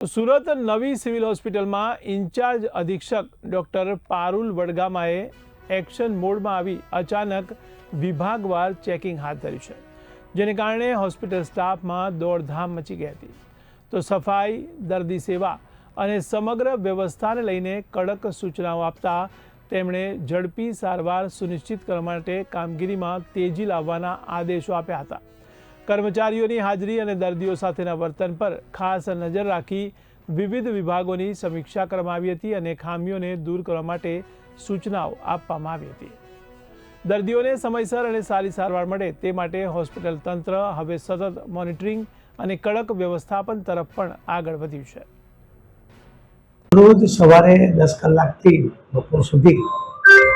સુરત નવી સિવિલ હોસ્પિટલમાં ઇન્ચાર્જ અધિક્ષક ડૉક્ટર પારુલ વડગામાએ એક્શન મોડમાં આવી અચાનક વિભાગવાર ચેકિંગ હાથ ધર્યું છે, જેને કારણે હોસ્પિટલ સ્ટાફમાં દોડધામ મચી ગઈ હતી. તો સફાઈ, દર્દી સેવા અને સમગ્ર વ્યવસ્થાને લઈને કડક સૂચનાઓ આપતા તેમણે ઝડપી સારવાર સુનિશ્ચિત કરવા માટે કામગીરીમાં તેજી લાવવાના આદેશો આપ્યા હતા. કર્મચારીઓની હાજરી અને દર્દીઓ સાથેના વર્તન પર ખાસ નજર રાખી વિવિધ વિભાગોની સમીક્ષા કરવામાં આવી હતી અને ખામીઓને દૂર કરવા માટે સૂચનાઓ આપવામાં આવી હતી. દર્દીઓને સમયસર અને સારી સારવાર મળે તે માટે હોસ્પિટલ તંત્ર હવે સતત મોનિટરિંગ અને કડક વ્યવસ્થાપન તરફ પણ આગળ વધ્યું છે. રોજ સવારે 10 કલાકથી બપોર સુધી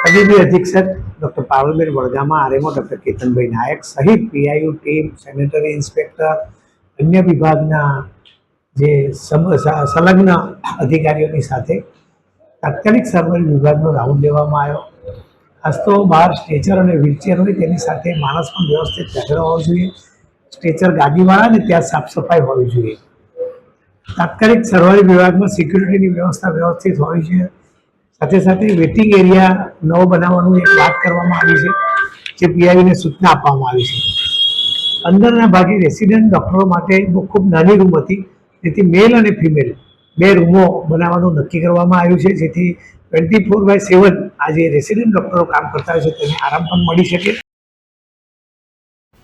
તબીબી અધિક્ષક doctor Parulben Vadgama, RMO doctor Ketanbhai Nayak સહિત પીઆઈયુ ટીમ, સેનેટરી ઇન્સ્પેક્ટર, અન્ય વિભાગના જે સંલગ્ન અધિકારીઓની સાથે તાત્કાલિક સારવાર વિભાગનો રાઉન્ડ લેવામાં આવ્યો. ખાસ તો બહાર સ્ટ્રેચર અને વ્હીલચેર હોય તેની સાથે માણસ પણ વ્યવસ્થિત બેઠેલો હોવો જોઈએ. સ્ટ્રેચર ગાડીવાળા ને ત્યાં સાફ સફાઈ હોવી જોઈએ. તાત્કાલિક સરકારી વિભાગમાં સિક્યુરિટીની વ્યવસ્થા વ્યવસ્થિત હોવી જોઈએ. સાથે સાથે વેટિંગ એરિયા નવો બનાવવાનું એક વાત કરવામાં આવી છે, જે પીઆઈને સૂચના આપવામાં આવી છે. અંદરના ભાગે રેસિડેન્ટ ડૉક્ટરો માટે ખૂબ નાની રૂમ હતી, જેથી મેલ અને ફિમેલ 2 રૂમો બનાવવાનું નક્કી કરવામાં આવ્યું છે, જેથી 24/7 આ જે રેસિડેન્ટ ડૉક્ટરો કામ કરતા હોય છે તેને આરામ પણ મળી શકે.